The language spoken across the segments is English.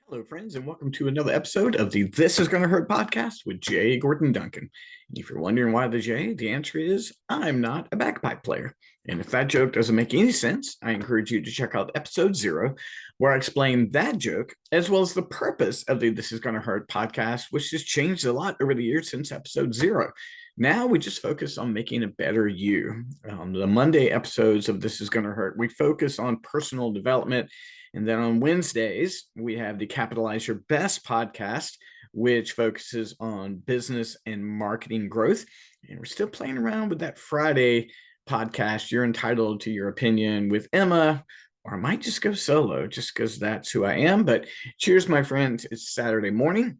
Hello, friends, and welcome to another episode of the This Is Gonna Hurt podcast with Jay Gordon Duncan. And if you're wondering why the J, the answer is I'm not a bagpipe player. And if that joke doesn't make any sense, I encourage you to check out episode 0, where I explain that joke, as well as the purpose of the This Is Gonna Hurt podcast, which has changed a lot over the years since episode 0. Now we just focus on making a better you. The Monday episodes of This Is Gonna Hurt, we focus on personal development. And then on Wednesdays, we have the Capitalize Your Best podcast, which focuses on business and marketing growth. And we're still playing around with that Friday podcast, You're Entitled to Your Opinion with Emma, or I might just go solo just because that's who I am. But cheers, my friends. It's Saturday morning.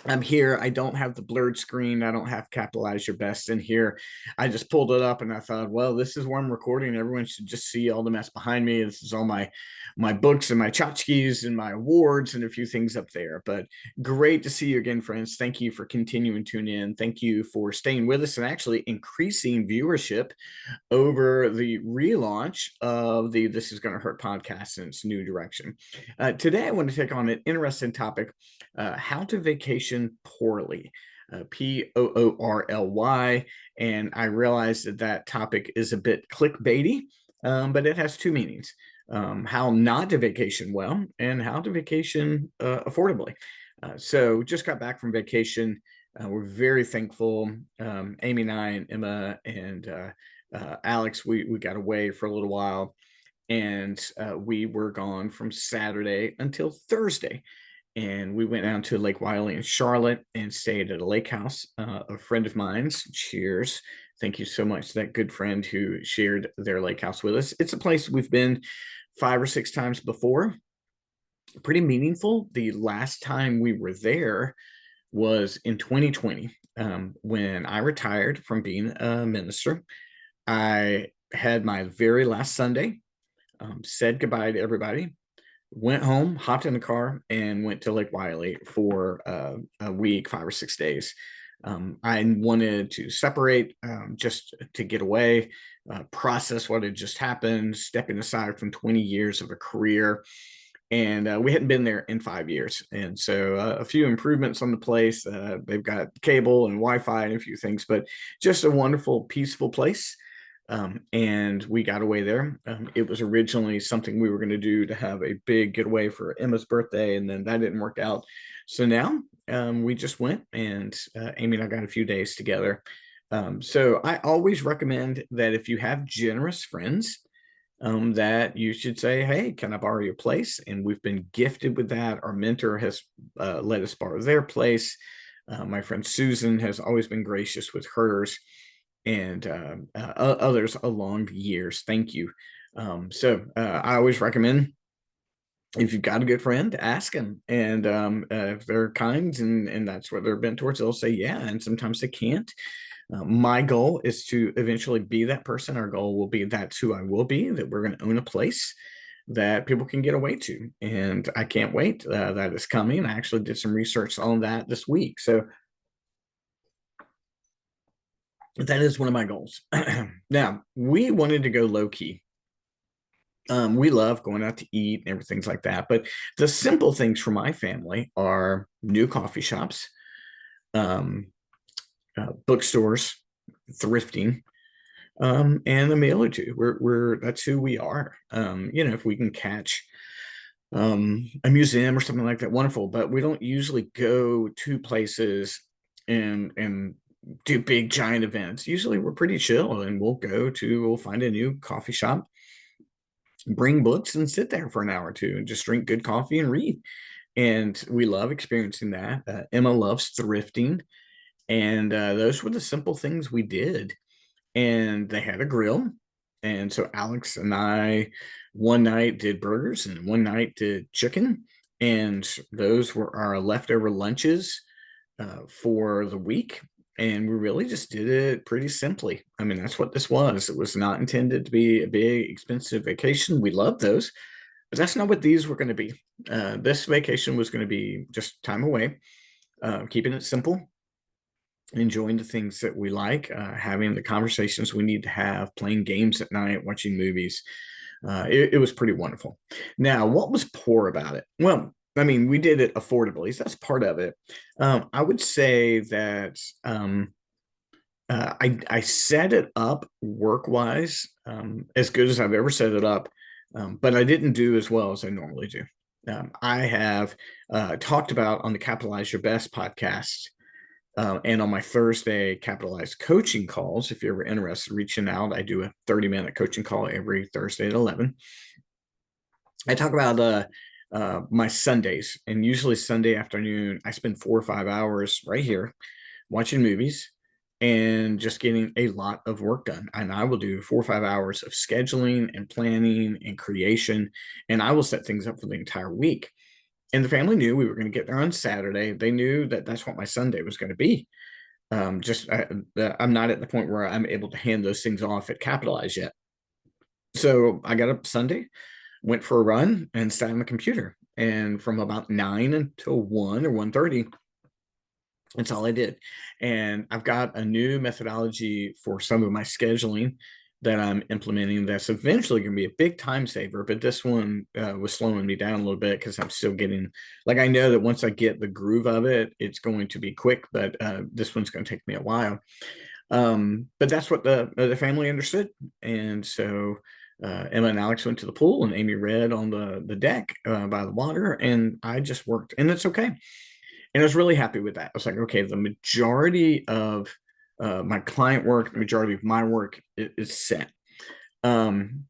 I'm here. I don't have the blurred screen. I don't have Capitalize Your Best in here. I just pulled it up and I thought, well, this is where I'm recording. Everyone should just see all the mess behind me. This is all my books and my tchotchkes and my awards and a few things up there. But great to see you again, friends. Thank you for continuing to tune in. Thank you for staying with us and actually increasing viewership over the relaunch of the This Is Gonna Hurt podcast in its new direction. Today, I want to take on an interesting topic, how to vacation poorly. Poorly, and I realize that topic is a bit clickbaity, but it has two meanings: how not to vacation well and how to vacation affordably. So just got back from vacation. We're very thankful. Amy and I and Emma and Alex, we got away for a little while, and we were gone from Saturday until Thursday. And we went down to Lake Wiley in Charlotte and stayed at a lake house. A friend of mine's, cheers. Thank you so much to that good friend who shared their lake house with us. It's a place we've been 5 or 6 times before. Pretty meaningful. The last time we were there was in 2020, when I retired from being a minister. I had my very last Sunday, said goodbye to everybody, went home, hopped in the car, and went to Lake Wiley for a week, 5 or 6 days. I wanted to separate, just to get away, process what had just happened, stepping aside from 20 years of a career. And we hadn't been there in 5 years. And so a few improvements on the place. They've got cable and Wi-Fi and a few things, but just a wonderful, peaceful place. And we got away there. It was originally something we were going to do to have a big getaway for Emma's birthday, and then that didn't work out. So now we just went, and Amy and I got a few days together. So I always recommend that if you have generous friends, that you should say, hey, can I borrow your place? And we've been gifted with that. Our mentor has let us borrow their place. My friend Susan has always been gracious with hers, and others along the years. Thank you. So I always recommend, if you've got a good friend, ask them. And if they're kind and that's what they're bent towards, they'll say yeah. And sometimes they can't. My goal is to eventually be that person. Our goal will be that's who I will be, that we're going to own a place that people can get away to. And I can't wait. That is coming. I actually did some research on that this week. So that is one of my goals. Now, we wanted to go low key. We love going out to eat and everything like that. But the simple things for my family are new coffee shops, bookstores, thrifting, and a meal or two. We're that's who we are. If we can catch a museum or something like that, wonderful. But we don't usually go to places and do big giant events. Usually we're pretty chill, and we'll find a new coffee shop, bring books, and sit there for an hour or two and just drink good coffee and read. And we love experiencing that. Emma loves thrifting. And those were the simple things we did. And they had a grill. And so Alex and I one night did burgers and one night did chicken. And those were our leftover lunches for the week. And we really just did it pretty simply. I mean, that's what this was. It was not intended to be a big, expensive vacation. We loved those, but that's not what these were going to be. This vacation was going to be just time away, keeping it simple, enjoying the things that we like, having the conversations we need to have, playing games at night, watching movies. It was pretty wonderful. Now, what was poor about it? Well, I mean, we did it affordably, so that's part of it. I would say that I set it up work wise as good as I've ever set it up, but I didn't do as well as I normally do. I have talked about on the Capitalize Your Best podcast and on my Thursday Capitalize coaching calls. If you're ever interested in reaching out, I do a 30-minute coaching call every Thursday at 11. I talk about my Sundays, and usually Sunday afternoon, I spend 4 or 5 hours right here watching movies and just getting a lot of work done. And I will do 4 or 5 hours of scheduling and planning and creation, and I will set things up for the entire week. And the family knew we were going to get there on Saturday. They knew that that's what my Sunday was going to be. I'm not at the point where I'm able to hand those things off at Capitalize yet. So I got up Sunday, went for a run, and sat on the computer. And from about 9 until 1 or 1:30, that's all I did. And I've got a new methodology for some of my scheduling that I'm implementing that's eventually going to be a big time saver. But this one was slowing me down a little bit because I'm still getting, like, I know that once I get the groove of it, it's going to be quick, but this one's going to take me a while. But that's what the family understood. And so Emma and Alex went to the pool, and Amy read on the deck by the water, and I just worked, and it's okay. And I was really happy with that. I was like, okay, the majority of my client work, the majority of my work is set. And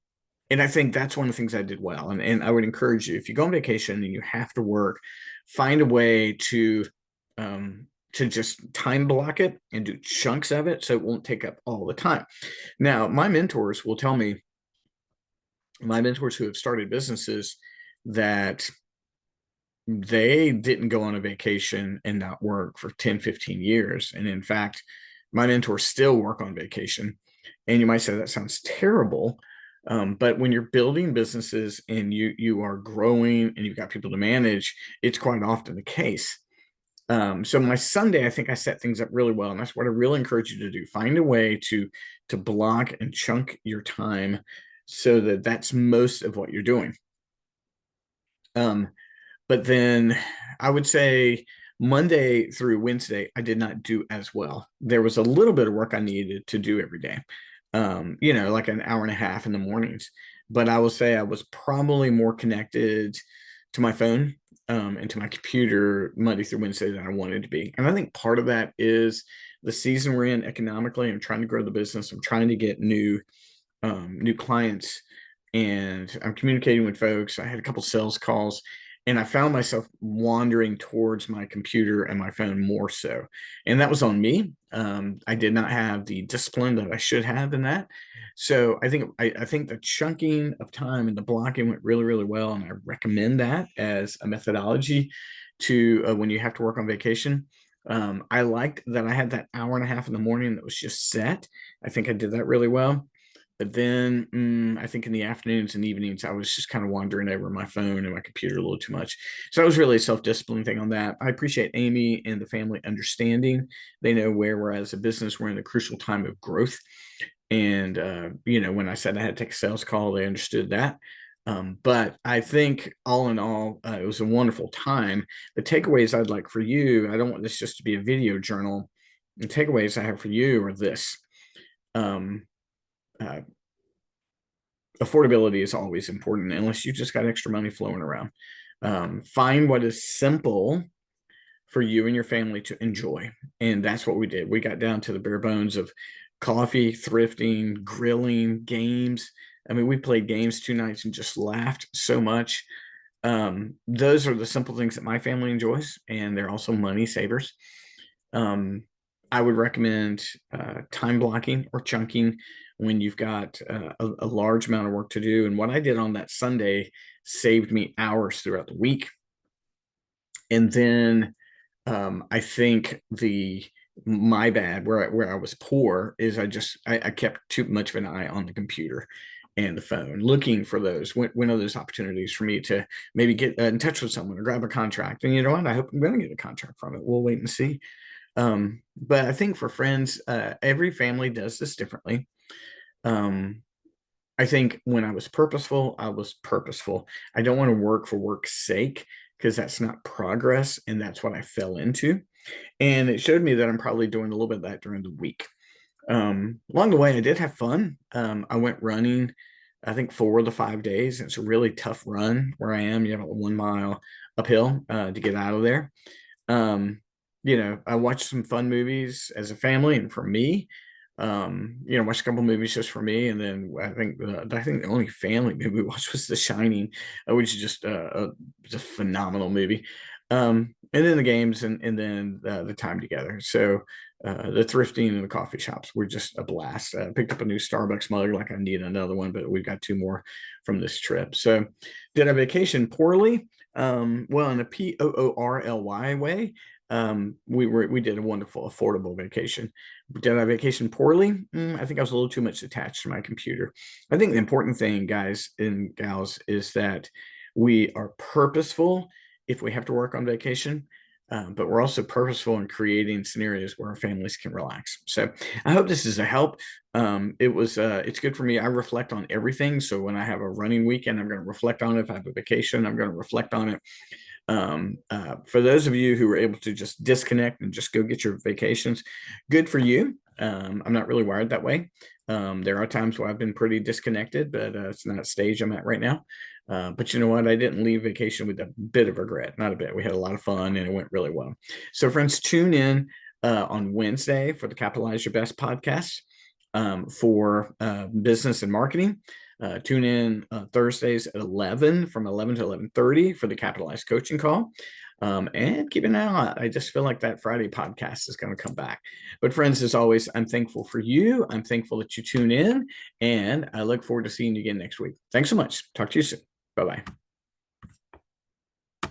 I think that's one of the things I did well. And I would encourage you, if you go on vacation and you have to work, find a way to just time block it and do chunks of it so it won't take up all the time. Now, my mentors will tell me, my mentors who have started businesses, that they didn't go on a vacation and not work for 10, 15 years. And in fact, my mentors still work on vacation. And you might say that sounds terrible. But when you're building businesses and you are growing and you've got people to manage, it's quite often the case. So my Sunday, I think I set things up really well. And that's what I really encourage you to do. Find a way to block and chunk your time so that that's most of what you're doing. But then I would say Monday through Wednesday, I did not do as well. There was a little bit of work I needed to do every day, like an hour and a half in the mornings. But I will say I was probably more connected to my phone and to my computer Monday through Wednesday than I wanted to be. And I think part of that is the season we're in economically. I'm trying to grow the business. I'm trying to get new clients, and I'm communicating with folks. I had a couple sales calls, and I found myself wandering towards my computer and my phone more so. And that was on me. I did not have the discipline that I should have in that. So I think the chunking of time and the blocking went really, really well. And I recommend that as a methodology to when you have to work on vacation. I liked that I had that hour and a half in the morning that was just set. I think I did that really well. But then I think in the afternoons and evenings, I was just kind of wandering over my phone and my computer a little too much. So that was really a self-discipline thing on that. I appreciate Amy and the family understanding. They know where we're at as a business. We're in a crucial time of growth. And, when I said I had to take a sales call, they understood that. But I think all in all, it was a wonderful time. The takeaways I'd like for you, I don't want this just to be a video journal. The takeaways I have for you are this. Uh, affordability is always important unless you just got extra money flowing around. Find what is simple for you and your family to enjoy. And that's what we did. We got down to the bare bones of coffee, thrifting, grilling, games. I mean, we played games 2 nights and just laughed so much. Those are the simple things that my family enjoys, and they're also money savers. I would recommend time blocking or chunking when you've got a large amount of work to do. And what I did on that Sunday saved me hours throughout the week. And then I think my bad where I was poor is I kept too much of an eye on the computer and the phone, looking for those when are those opportunities for me to maybe get in touch with someone or grab a contract. And you know what? I hope I'm going to get a contract from it. We'll wait and see. But I think for friends, every family does this differently. I think when I was purposeful, I was purposeful. I don't want to work for work's sake. because that's not progress. And that's what I fell into. And it showed me that I'm probably doing a little bit of that during the week. Along the way, I did have fun. I went running, I think 4 of the 5 days. It's a really tough run where I am. You have a 1 mile uphill to get out of there. I watched some fun movies as a family and for me. Watched a couple movies just for me, and then I think the only family movie we watched was The Shining, which is just a phenomenal movie. And then the games and then the time together. So the thrifting and the coffee shops were just a blast. Picked up a new Starbucks mug, like I need another one, but we've got 2 more from this trip. So did I vacation poorly? Well, in a POORLY way. We did a wonderful, affordable vacation. Did I vacation poorly? I think I was a little too much attached to my computer. I think the important thing, guys and gals, is that we are purposeful if we have to work on vacation, but we're also purposeful in creating scenarios where our families can relax. So I hope this is a help. It's good for me. I reflect on everything. So when I have a running weekend, I'm going to reflect on it. If I have a vacation, I'm going to reflect on it. For those of you who were able to just disconnect and just go get your vacations, good for you. I'm not really wired that way. There are times where I've been pretty disconnected, but it's not a stage I'm at right now. But you know what? I didn't leave vacation with a bit of regret, not a bit. We had a lot of fun and it went really well. So friends, tune in on Wednesday for the Capitalize Your Best podcast for business and marketing. Tune in Thursdays at 11 from 11 to 11:30 for the Capitalized coaching call. And keep an eye out. I just feel like that Friday podcast is going to come back. But friends, as always, I'm thankful for you. I'm thankful that you tune in, and I look forward to seeing you again next week. Thanks so much. Talk to you soon. Bye-bye.